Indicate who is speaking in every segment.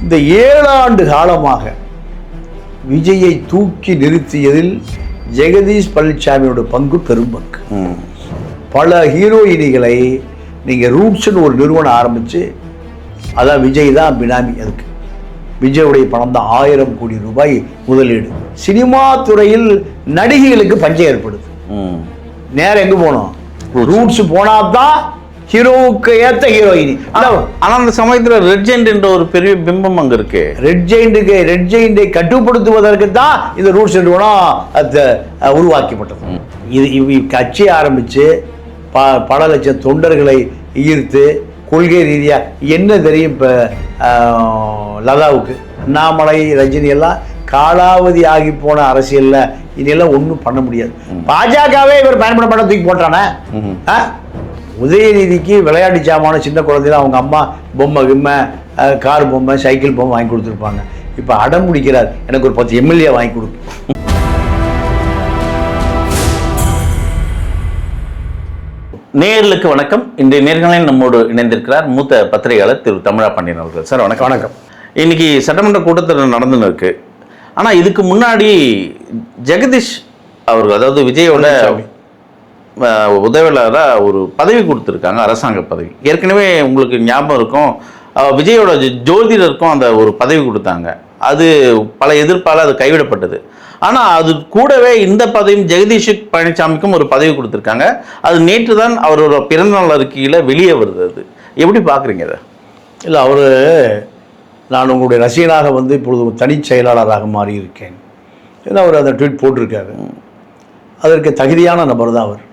Speaker 1: இந்த 7 ஆண்டு காலமாக விஜயை தூக்கி நிறுத்தியதில் ஜெகதீஷ் பழனிசாமியோட பங்கு பெரும்பங்கு. பல ஹீரோயினிகளை நீங்கள் ரூட்ஸ்னு ஒரு நிறுவனம் ஆரம்பித்து, அதான் விஜய் தான் பினாமி. அதுக்கு விஜயுடைய பணம் தான் 1000 கோடி ரூபாய் முதலீடு. சினிமா துறையில் நடிகைகளுக்கு பஞ்சம் ஏற்படுது. நேரம் எங்கே போனோம்? ரூட்ஸ் போனால் தான் ஹீரோவுக்கு ஏற்ற ஹீரோயினி.
Speaker 2: ஆனால் அந்த சமயத்தில் ரெட் ஜெயிண்ட் என்ற ஒரு பெரிய பிம்பம் அங்கே இருக்கு.
Speaker 1: ரெட் ஜெயிண்டை கட்டுப்படுத்துவதற்கு தான் இந்த ரூட்ஸ் நிறுவனம் உருவாக்கப்பட்டது. இது கட்சி ஆரம்பித்து பல லட்சம் தொண்டர்களை ஈர்த்து கொள்கை ரீதியாக என்ன தெரியும். இப்போ லதாவுக்கு அண்ணாமலை ரஜினி எல்லாம் காலாவதி ஆகி போன அரசியலில் இனியெல்லாம் ஒன்றும் பண்ண முடியாது. பாஜகவே இவர் பயன்பட மாட்ட தூக்கி போட்டானே. உதயநிதிக்கு விளையாட்டு சாமான சின்ன குழந்தைல அவங்க அம்மா பொம்மை கிம்மை கார் பொம்மை சைக்கிள் பொம்மை வாங்கி கொடுத்துருப்பாங்க. இப்போ அடம் முடிக்கிறார், எனக்கு ஒரு 10 எம்எல்ஏ வாங்கி கொடுக்கும்.
Speaker 2: நேயர்களுக்கு வணக்கம். இன்றைய நேர்காணலில் நம்மோடு இணைந்திருக்கிறார் மூத்த பத்திரிகையாளர் திரு தமிழா பாண்டியன் அவர்கள். சார் வணக்கம்.
Speaker 1: வணக்கம்.
Speaker 2: இன்னைக்கு சட்டமன்ற கூட்டத்தில் நடந்துன்னு இருக்கு. ஆனால் இதுக்கு முன்னாடி ஜெகதீஷ் அவர்கள், அதாவது விஜயோட உதவியாளராக ஒரு பதவி கொடுத்துருக்காங்க, அரசாங்க பதவி. ஏற்கனவே உங்களுக்கு ஞாபகம் இருக்கும், விஜயோட ஜோதிடருக்கும் அந்த ஒரு பதவி கொடுத்தாங்க. அது பல எதிர்ப்பால் அது கைவிடப்பட்டது. ஆனால் அது கூடவே இந்த பதவியும் ஜெகதீஷ் பழனிசாமிக்கும் ஒரு பதவி கொடுத்துருக்காங்க. அது நேற்று தான் அவரோட பிறந்தநாள் அறிக்கையில் வெளியே வருது. அது எப்படி பார்க்குறீங்க அதை?
Speaker 1: இல்லை, நான் உங்களுடைய ரசிகனாக இப்பொழுது தனி செயலாளராக மாறி இருக்கேன். ஏன்னா அவர் அந்த ட்வீட் போட்டிருக்காரு. அதற்கு தகுதியான நபர் தான் அவர்.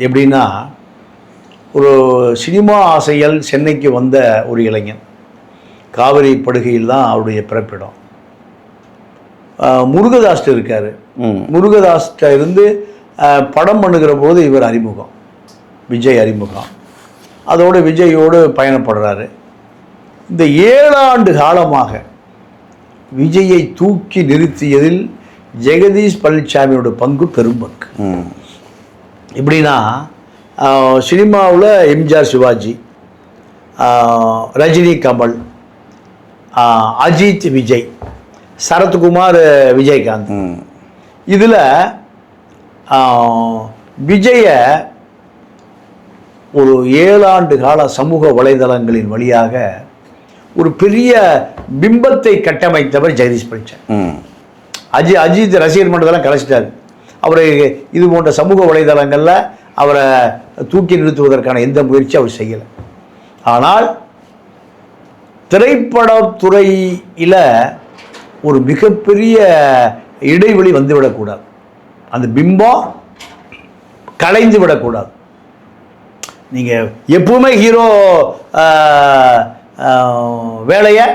Speaker 1: எப்படின்னா, ஒரு சினிமா ஆசையால் சென்னைக்கு வந்த ஒரு இளைஞன். காவிரி படுகையில் தான் அவருடைய பிறப்பிடம். முருகதாஸ்ட் இருக்கார். முருகதாஸ்ட இருந்து படம் பண்ணுகிற போது இவர் அறிமுகம், விஜய் அறிமுகம். அதோடு விஜயோடு பயணப்படுறாரு. இந்த 7 ஆண்டு காலமாக விஜயை தூக்கி நிறுத்தியதில் ஜெகதீஷ் பழனிசாமியோட பங்கு பெரும்பங்கு. எப்படின்னா, சினிமாவில் எம்ஜிஆர் சிவாஜி, ரஜினி கமல், அஜித் விஜய், சரத்குமார் விஜயகாந்த். இதில் விஜய ஒரு 7 ஆண்டு கால சமூக வலைதளங்களின் வழியாக ஒரு பெரிய பிம்பத்தை கட்டமைத்தவர் ஜெகதீஷ் பழனிசாமி. அஜித் ரசிகர் மன்றத்தெல்லாம் கலைச்சிட்டார். அவர் இது போன்ற சமூக வலைதளங்களில் அவரை தூக்கி நிறுத்துவதற்கான எந்த முயற்சி அவர் செய்யலை. ஆனால் திரைப்படத்துறையில் ஒரு மிகப்பெரிய இடைவெளி வந்துவிடக்கூடாது, அந்த பிம்பம் கலைந்து விடக்கூடாது. நீங்கள் எப்பவுமே ஹீரோ வேலையை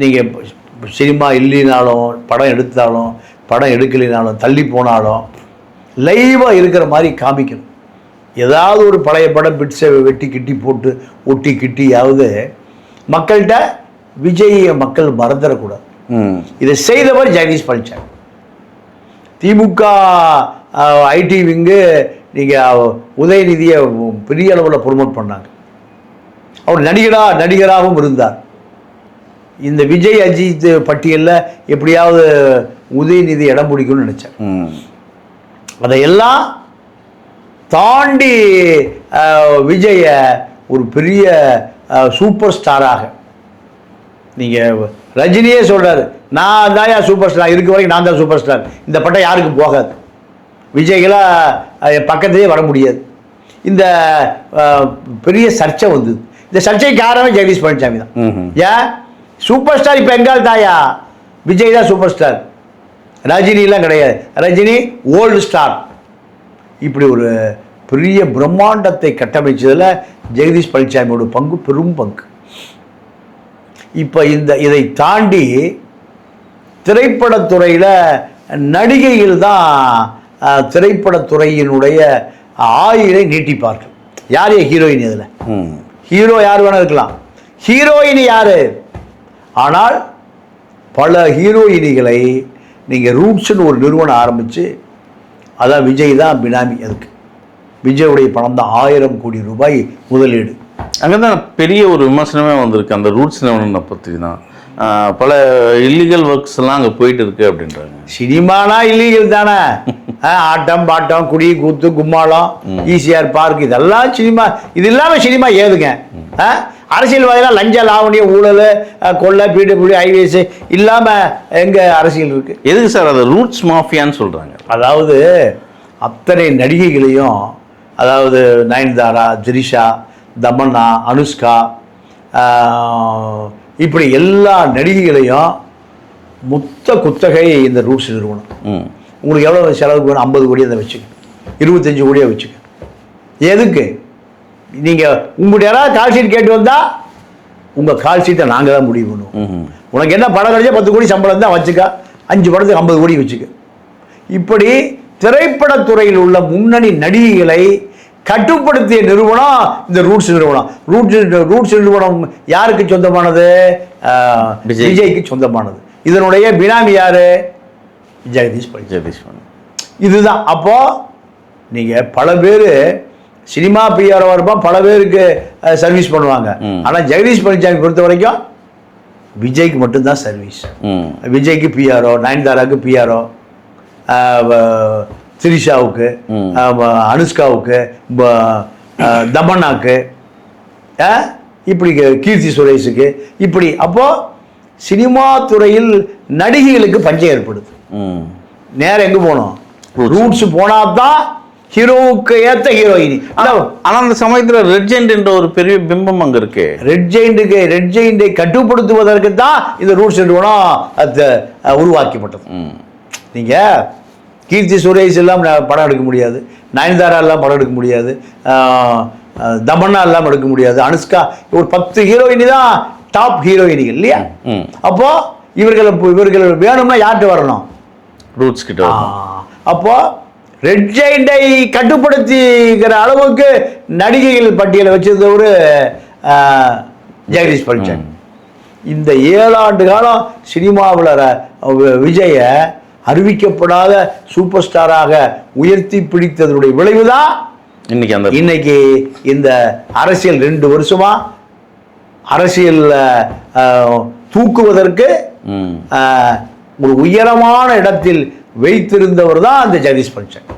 Speaker 1: நீங்கள் சினிமா இல்லைனாலும், படம் எடுத்தாலும், படம் எடுக்கலினாலும், தள்ளி போனாலும் லைவாக இருக்கிற மாதிரி காமிக்கணும். ஏதாவது ஒரு பழைய படம் பிட்ஸை வெட்டி கிட்டி போட்டு ஒட்டி கிட்டியாவது மக்கள்கிட்ட விஜயை மக்கள் மறந்துடக்கூடாது. இதை செய்தவர் ஜெகதீஷ் பழனிசாமி. திமுக ஐடி விங்கு நீங்கள் உதயநிதியை பெரிய அளவில் ப்ரொமோட் பண்ணாங்க. அவர் நடிகராகவும் இருந்தார். இந்த விஜய் அஜித் பட்டியலில் எப்படியாவது உதயநிதி இடம் பிடிக்கும்னு நினச்சேன். அதையெல்லாம் தாண்டி விஜய ஒரு பெரிய சூப்பர் ஸ்டாராக, நீங்கள் ரஜினியே சொல்கிறாரு, நான் தாயா சூப்பர் ஸ்டார், இருக்க வரைக்கும் நான் தான் சூப்பர் ஸ்டார், இந்த பட்டம் யாருக்கும் போகாது, விஜய்களாக பக்கத்திலே வர முடியாது. இந்த பெரிய சர்ச்சை வந்தது. இந்த சர்ச்சைக்கு காரணமே ஜெகதீஷ் பழனிசாமி தான். ஏன் சூப்பர் ஸ்டார் இப்போ எங்கால் தாயா, விஜய் தான் சூப்பர் ஸ்டார், ரஜினிலாம் கிடையாது, ரஜினி ஓல்டு ஸ்டார். இப்படி ஒரு பெரிய பிரம்மாண்டத்தை கட்டமைச்சதில் ஜெகதீஷ் பழனிசாமியோட பங்கு பெரும் பங்கு. இப்போ இதை தாண்டி திரைப்படத்துறையில் நடிகைகள் தான் திரைப்படத்துறையினுடைய ஆயுளை நீட்டிப்பார்கள். யார் ஹீரோயின்? இதில் ஹீரோ யார் வேணா இருக்கலாம், ஹீரோயின் யார்? ஆனால் பல ஹீரோயினிகளை நீங்கள் ரூட்ஸ்னு ஒரு நிறுவனம் ஆரம்பித்து, அதான் விஜய் தான் பினாமி. அதுக்கு விஜயுடைய பணம் தான் 1000 கோடி ரூபாய் முதலீடு.
Speaker 2: அங்கே தான் பெரிய ஒரு விமர்சனமே வந்திருக்கு அந்த ரூட்ஸ் நிறுவனம் பற்றி தான். பல இல்லீகல் ஒர்க்ஸ் எல்லாம் அங்கே போயிட்டு இருக்கு அப்படின்றாங்க.
Speaker 1: சினிமானா இல்லீகல் தானே. ஆட்டம் பாட்டம் குடி கூத்து கும்மாளம் ஈசிஆர் பார்க் இதெல்லாம் சினிமா. இது இல்லாமல் சினிமா ஏதுங்க? அரசியல்வாதிலாம் லஞ்ச லாவணியம் ஊழல் கொள்ளை பிடபிள்யூ ஹைவேஸ் இல்லாமல் எங்கே அரசியல் இருக்குது?
Speaker 2: எதுக்கு சார் அது ரூட்ஸ் மாஃபியான்னு சொல்கிறாங்க?
Speaker 1: அதாவது அத்தனை நடிகைகளையும், அதாவது நயன்தாரா, த்ரிஷா, தமன்னா, அனுஷ்கா, இப்படி எல்லா நடிகைகளையும் மொத்த குத்தகை இந்த ரூட்ஸ் நிறுவனம். உங்களுக்கு எவ்வளோ செலவுக்கு வேணும்? 50 கோடியை அதை வச்சுக்க, 25 கோடியை வச்சுக்க. எதுக்கு? நீங்கள் உங்களுடைய யாராவது கால் ஷீட் கேட்டு வந்தால் உங்கள் கால் ஷீட்டை நாங்கள் தான் முடிவு பண்ணுவோம். உனக்கு என்ன படம் கிடைச்சா 10 கோடி சம்பளம் தான் வச்சுக்க, 5 படத்துக்கு 50 கோடி வச்சுக்க. இப்படி திரைப்படத்துறையில் உள்ள முன்னணி நடிகைகளை கட்டுப்படுத்திய நிறுவனம் இந்த ரூட்ஸ் நிறுவனம். ரூட்ஸ் நிறுவனம் யாருக்கு சொந்தமானது? விஜய்க்கு சொந்தமானது. இதனுடைய பினாமி யாரு? ஜெகதீஷ் பழனிசாமி. இதுதான். அப்போ நீங்கள் பல பேர் சினிமா பிஆர்ஓ இருப்பான், பல பேருக்கு சர்வீஸ் பண்ணுவாங்க. ஆனால் ஜெகதீஷ் பழனிசாமி பொறுத்த வரைக்கும் விஜய்க்கு மட்டும்தான் சர்வீஸ். விஜய்க்கு பிஆர்ஓ, நயன்தாராவுக்கு பிஆர்ஓ, த்ரிஷாவுக்கு, அனுஷ்காவுக்கு, தமன்னாக்கு, இப்படி கீர்த்தி சுரேஷுக்கு, இப்படி. அப்போ சினிமா துறையில் நடிகைகளுக்கு பஞ்சம் ஏற்படுது. நேரம் எங்கே போகணும்? ரூட்ஸ் போனால் தான் ஹீரோவுக்கு ஏற்ற ஹீரோயினி.
Speaker 2: ஆனால் அந்த சமயத்தில் ரெட் ஜெயிண்ட் என்ற ஒரு பெரிய பிம்பம் அங்கே இருக்கு. ரெட்
Speaker 1: ஜெயிண்டை கட்டுப்படுத்துவதற்கு தான் இந்த ரூட்ஸ் நிறுவனம் உருவாக்கப்பட்டது. நீங்கள் கீர்த்தி சுரேஷ் எல்லாம் படம் எடுக்க முடியாது, நயன்தாரா எல்லாம் படம் எடுக்க முடியாது, தமன்னா எல்லாம் எடுக்க முடியாது, அனுஷ்கா, ஒரு 10 ஹீரோயினி தான் டாப் ஹீரோயினிகள் இல்லையா? அப்போ இவர்கள் வேணும்னா யார்கிட்ட வரணும்?
Speaker 2: ரூட்ஸ் கிட்ட.
Speaker 1: அப்போ ரெட் ஜெயிண்டை கட்டுப்படுத்திக்கிற அளவுக்கு நடிகைகள் பட்டியலை வச்சிருந்த ஒரு ஜெகதீஷ் பழனிசாமி. இந்த 7 ஆண்டு காலம் சினிமாவில் விஜய அறிவிக்கப்படாத சூப்பர் ஸ்டாராக உயர்த்தி பிடித்ததனுடைய விளைவுதான் இன்னைக்கு இந்த அரசியல் 2 வருஷமா அரசியல் தூக்குவதற்கு ஒரு உயரமான இடத்தில் வைத்திருந்தவர் தான் அந்த ஜெகதீஷ் பழனிசாமி.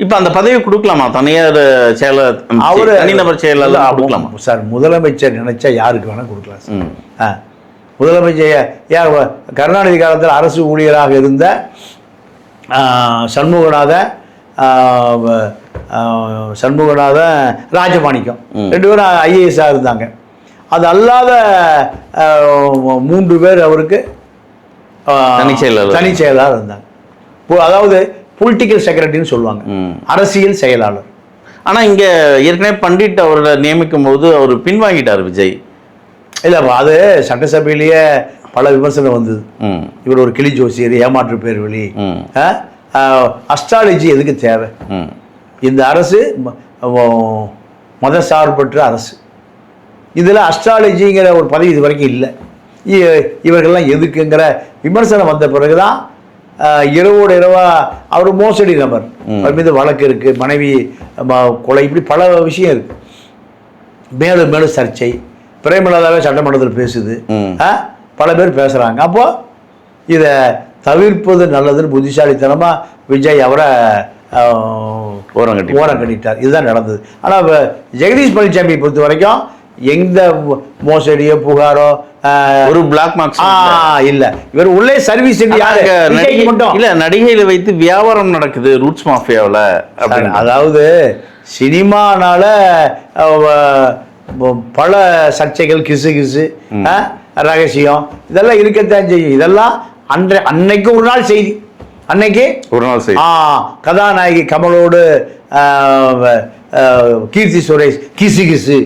Speaker 2: இப்போ அந்த பதவி கொடுக்கலாமா? தனியார் செயலர், அவர் தனிநபர் செயலர் கொடுக்கலாமா
Speaker 1: சார்? முதலமைச்சர் நினைச்சா யாருக்கு வேணா கொடுக்கலாம் சார். முதலமைச்சர் யார்? கருணாநிதி காலத்தில் அரசு ஊழியராக இருந்த சண்முகநாதன், ராஜமாணிக்கம் 2 பேரும் ஐஏஎஸ்ஸாக இருந்தாங்க. அது அல்லாத 3 பேர் அவருக்கு தனி செயலாளர் இருந்தாங்க. அதாவது பொலிட்டிக்கல் செக்ரட்டரின்னு சொல்லுவாங்க, அரசியல் செயலாளர்.
Speaker 2: ஆனால் இங்கே ஏற்கனவே பண்டிட் அவரை நியமிக்கும் போது அவர் பின்வாங்கிட்டார் விஜய்.
Speaker 1: இல்லை, அது சட்டசபையிலேயே பல விமர்சனம் வந்தது. இவர் ஒரு கிளி ஜோசியர், ஏமாற்று பேர் வெளி, அஸ்ட்ராலஜி எதுக்கு தேவை? இந்த அரசு மதசார்பற்ற அரசு, இதில் அஸ்ட்ராலஜிங்கிற ஒரு பதவி இது வரைக்கும் இல்லை, இவர்கள்லாம் எதுக்குங்கிற விமர்சனம் வந்த பிறகுதான் இரவோடு இரவா அவர் மோசடி நபர், அவர் மீது வழக்கு இருக்கு, மனைவி கொலை, இப்படி பல விஷயம் இருக்கு. மேலும் மேலும் சர்ச்சை, பிரேமலதாவே சட்டமன்றத்தில் பேசுது, பல பேர் பேசுகிறாங்க. அப்போ இதை தவிர்ப்பது நல்லதுன்னு புத்திசாலித்தனமாக விஜய் அவரை ஓரம் கட்டிட்டார். இதுதான் நடந்தது. ஆனால் ஜெகதீஷ் பழனிசாமியை பொறுத்த வரைக்கும் எந்த மோசடியோ புகாரோ
Speaker 2: ஒரு பிளாக் மார்க்ஸ்
Speaker 1: இல்ல. இவர் உள்ளே சர்வீஸ் மட்டும்
Speaker 2: இல்ல, நடிகையில வைத்து வியாபாரம் நடக்குது ரூட்ஸ் மாஃபியாவில்.
Speaker 1: அதாவது சினிமானால பல சர்ச்சைகள், கிசு ரகசியம் இதெல்லாம் இருக்கத்தான் செய்யும். இதெல்லாம் அன்னைக்கு ஒரு நாள் செய்தி, அன்னைக்கு
Speaker 2: ஒரு நாள் செய்தி.
Speaker 1: கதாநாயகி கமலோடு கீர்த்தி சுரேஷ் கிசு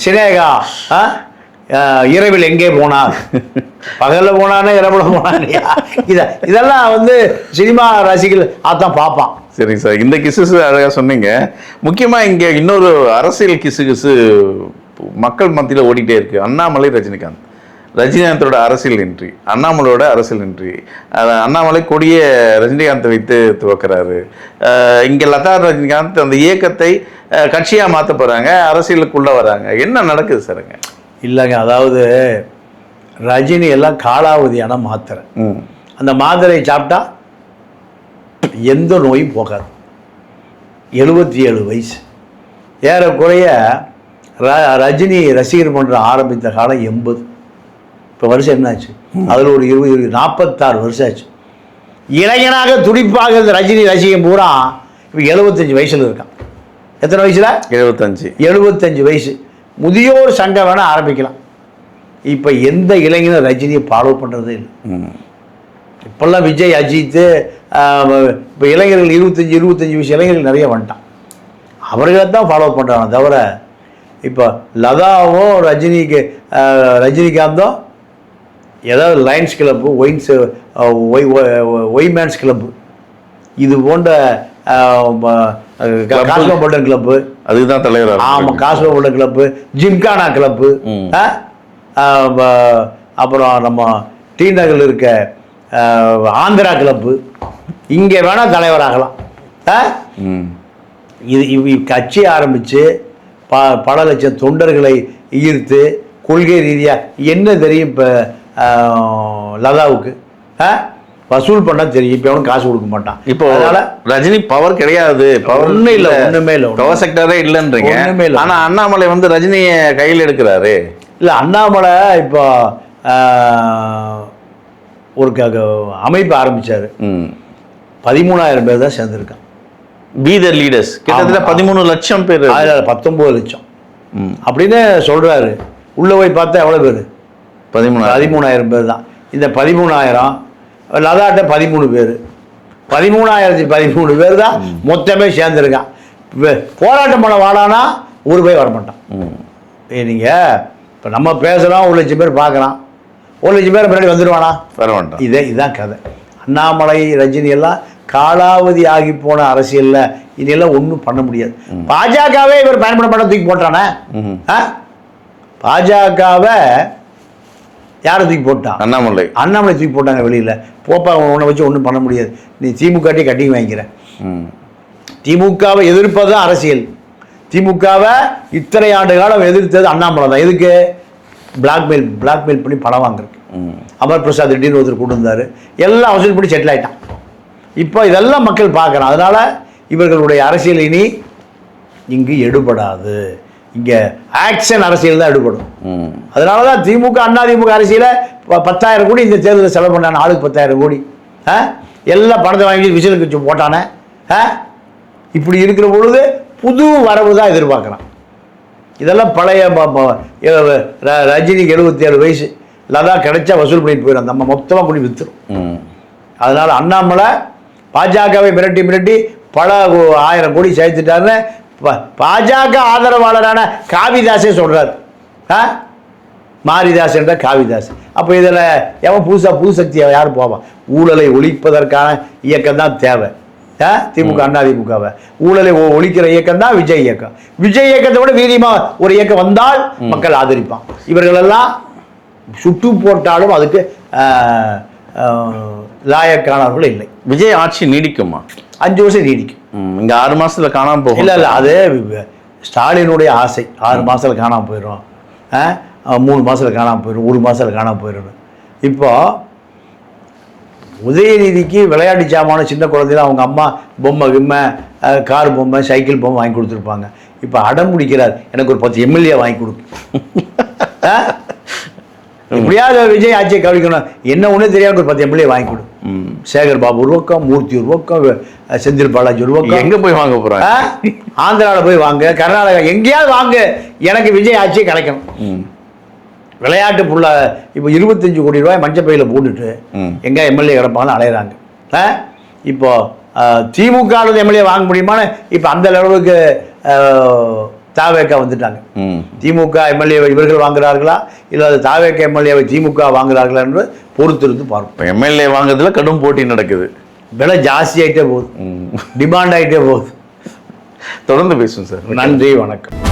Speaker 1: சினேகா இரவில் எங்கே போனார், பகலில் போனானே இரவில் போனானியா, இதெல்லாம் சினிமா ரசிகர்கள் அதான் பார்ப்பான்.
Speaker 2: சரி சார், இந்த கிசு அழகாக சொன்னீங்க. முக்கியமாக இங்கே இன்னொரு அரசியல் கிசு மக்கள் மத்தியில் ஓடிட்டே இருக்கு. அண்ணாமலை ரஜினிகாந்தோட அரசியல் என்ட்ரி, அண்ணாமலையோட அரசியல் என்ட்ரி. அண்ணாமலை கொடிய ரஜினிகாந்தை வைத்து துவக்கிறாரு. இங்கே லதா ரஜினிகாந்த் அந்த இயக்கத்தை கட்சியாக மாற்ற போகிறாங்க, அரசியலுக்குள்ளே வராங்க. என்ன நடக்குது சாருங்க?
Speaker 1: இல்லைங்க, அதாவது ரஜினி எல்லாம் காலாவதியான மாத்திரை. அந்த மாத்திரையை சாப்பிட்டா எந்த நோயும் போகாது. 77 வயசு. ஏறக்குறைய ரஜினி ரசிகர் மன்றம் ஆரம்பித்த காலம் 80. இப்போ வருஷம் என்னாச்சு? அதில் ஒரு 46 வருஷம் ஆச்சு. இளைஞனாக துடிப்பாக இந்த ரஜினி ரசிகன் பூரா இப்போ 75 வயசில் இருக்கான். எத்தனை வயசில்? 75 வயசு. முதியோர் சங்கம் வேணால் ஆரம்பிக்கலாம். இப்போ எந்த இளைஞனும் ரஜினியை ஃபாலோ பண்ணுறதே இல்லை. இப்போல்லாம் விஜய், அஜித்து, இப்போ இளைஞர்கள் 25 வயசு இளைஞர்கள் நிறைய வந்துட்டான். அவர்களை தான் ஃபாலோ பண்ணுறாங்க தவிர இப்போ லதாவும் ரஜினிகாந்தும் ஏதாவது லயன்ஸ் கிளப்பு, ஒய்மேன்ஸ் கிளப்பு, இது போன்ற காஸ்மோபாலிட்டன் கிளப்பு,
Speaker 2: அதுதான் தலைவர்.
Speaker 1: ஆமாம், காஸ்மோபாலிட்டன் கிளப்பு, ஜிம்கானா கிளப்பு, அப்புறம் நம்ம டி நகரில் இருக்க ஆந்திரா கிளப்பு, இங்கே வேணால் தலைவராகலாம். இது கட்சி ஆரம்பித்து பல லட்சம் தொண்டர்களை ஈர்த்து கொள்கை ரீதியாக என்ன தெரியும்? இப்போ லதாவுக்கு வசூல் பண்ணால் தெரியும். இப்போ அவனும் காசு கொடுக்க மாட்டான். இப்போ அதனால் ரஜினி பவர் கிடையாது, பவர் ஒன்றும் இல்லை, ஒன்றுமே இல்லை, பவர் செக்டரே இல்லைன்றீங்க. ஒன்றுமே இல்லை. ஆனால் அண்ணாமலை வந்து ரஜினியை கையில் எடுக்கிறாரு. இல்லை, அண்ணாமலை இப்போ ஒரு அமைப்பு ஆரம்பித்தார். 13,000 பேர் தான் சேர்ந்துருக்கான். பீதர் லீடர்ஸ் கிட்டத்தட்ட 13 லட்சம் பேர், 19 லட்சம் அப்படின்னு சொல்கிறாரு. உள்ளே போய் பார்த்தா எவ்வளோ பேர்? 13,000 பேர் தான். இந்த 13,000 லதாட்ட 13 பேர், 13,013 பேர் தான் மொத்தமே சேர்ந்துருக்கான். போராட்டம் பண்ண வாடானா ஒரு போய் வரமாட்டான். நீங்கள் இப்போ நம்ம பேசுகிறோம், 1 லட்சம் பேர் பார்க்குறான், 1 லட்சம் பேர் முன்னாடி வந்துடுவானா? வர மாட்டான். இதுதான் கதை. அண்ணாமலை, ரஜினி எல்லாம் காலாவதி ஆகி போன அரசியலில் இதெல்லாம் ஒன்றும் பண்ண முடியாது. பாஜகவே இவர் பயன்பட மாட்டா தூக்கி போட்டானே. பாஜகவை யாரை தூக்கி போட்டான்? அண்ணாமலை தூக்கி போட்டாங்க வெளியில். போப்பா, உன்னை வச்சு ஒன்றும் பண்ண முடியாது, நீ திமுகட்டே கட்டிங் வாங்கிக்கிற. திமுகவை எதிர்ப்பது தான் அரசியல். திமுகவை இத்தனை ஆண்டு காலம் எதிர்த்தது அண்ணாமலை தான். எதுக்கு? பிளாக்மெயில் பண்ணி பணம் வாங்குறதுக்கு. அமர் பிரசாத் ரெட்டின்னு ஒருத்தர் கொண்டு வந்தார், எல்லாம் வசூல் பண்ணி செட்டில் ஆகிட்டான். இப்போ இதெல்லாம் மக்கள் பார்க்குறான். அதனால் இவர்களுடைய அரசியல் இனி இங்கு எடுபடாது. இங்கே ஆக்ஷன் அரசியல் தான் எடுபடும். அதனால தான் திமுக, அதிமுக அரசியலை 10,000 கோடி இந்த தேர்தலில் செலவு பண்ணான, ஆளுக்கு 10,000 கோடி. எல்லாம் பணத்தை வாங்கி விசிலுக்கு வச்சு போட்டானே. இப்படி இருக்கிற பொழுது புது வரவு தான் எதிர்பார்க்குறான். இதெல்லாம் பழைய ரஜினிக்கு 77 வயசு, லதா கிடைச்சா வசூல் பண்ணிட்டு போயிடும், நம்ம மொத்தமாக பண்ணி விற்றுரும். அதனால் அண்ணாமலை பாஜகவை மிரட்டி பல 1000 கோடி சேர்த்துட்டாருன்னு பாஜக ஆதரவாளரான காவிதாஸே சொல்கிறார். மாரிதாஸ் என்ற காவிதாஸ். அப்போ இதில் எவன் புது சக்தியை யார் போவான்? ஊழலை ஒழிப்பதற்கான இயக்கம் தான் தேவை. திமுக, அதிமுகவை ஊழலை ஒழிக்கிற இயக்கம் தான் விஜய் இயக்கம். விஜய் இயக்கத்தை விட வீரியமாக ஒரு இயக்கம் வந்தால் மக்கள் ஆதரிப்பான். இவர்களெல்லாம் சுட்டு போட்டாலும் அதுக்கு லாயக்கானவர்கள் இல்லை. விஜய் ஆட்சி நீடிக்குமா? 5 வருஷம் நீடிக்கும். இங்கே 6 மாதத்தில் காணாமல் போகும். இல்லை, அது ஸ்டாலினுடைய ஆசை. 6 மாதத்தில் காணாமல் போயிடும், 3 மாதத்தில் காணாமல் போயிடும், 1 மாதத்தில் காணாமல் போயிடும். இப்போ உதயநிதிக்கு விளையாட்டு சாமான சின்ன குழந்தையில அவங்க அம்மா பொம்மை கார் பொம்மை, சைக்கிள் பொம்மை வாங்கி கொடுத்துருப்பாங்க. இப்போ அடம் பிடிக்கிறார், எனக்கு ஒரு 10 எம்எல்ஏ வாங்கி கொடுக்கும். இப்படியாவது விஜய் ஆட்சியை கவனிக்கணும். என்ன ஒன்றே தெரியாது, ஒரு 10 எம்எல்ஏ வாங்கி கொடு. சேகர் பாபு ஒரு பக்கம், மூர்த்தி ஒரு பக்கம், செந்தில் பாலாஜி ஒரு பக்கம். எங்கே போய் வாங்க போகிறாங்க? ஆந்திராவில் போய் வாங்க, கர்நாடகா எங்கேயாவது வாங்க, எனக்கு விஜய் ஆட்சியை கிடைக்கணும். விளையாட்டு புள்ள இப்போ 25 கோடி ரூபாய் மஞ்சள் பையில் போட்டுட்டு எங்கே எம்எல்ஏ கிடப்பாங்கன்னு அலையிறாங்க. இப்போ திமுக எம்எல்ஏ வாங்க முடியுமான்னு இப்போ அந்த லெவலுக்கு தாவேக்கா வந்துட்டாங்க. திமுக எம்எல்ஏ இவர்கள் வாங்குறார்களா, இல்லை அது தாவேக்கா எம்எல்ஏவை திமுக வாங்குறார்களா என்று பொறுத்திருந்து பார்ப்போம். எம்எல்ஏ வாங்குறதுல கடும் போட்டி நடக்குது. விலை ஜாஸ்தி ஆகிட்டே போகுது, டிமாண்ட் ஆகிட்டே போகுது. தொடர்ந்து பேசுவோம் சார். நன்றி, வணக்கம்.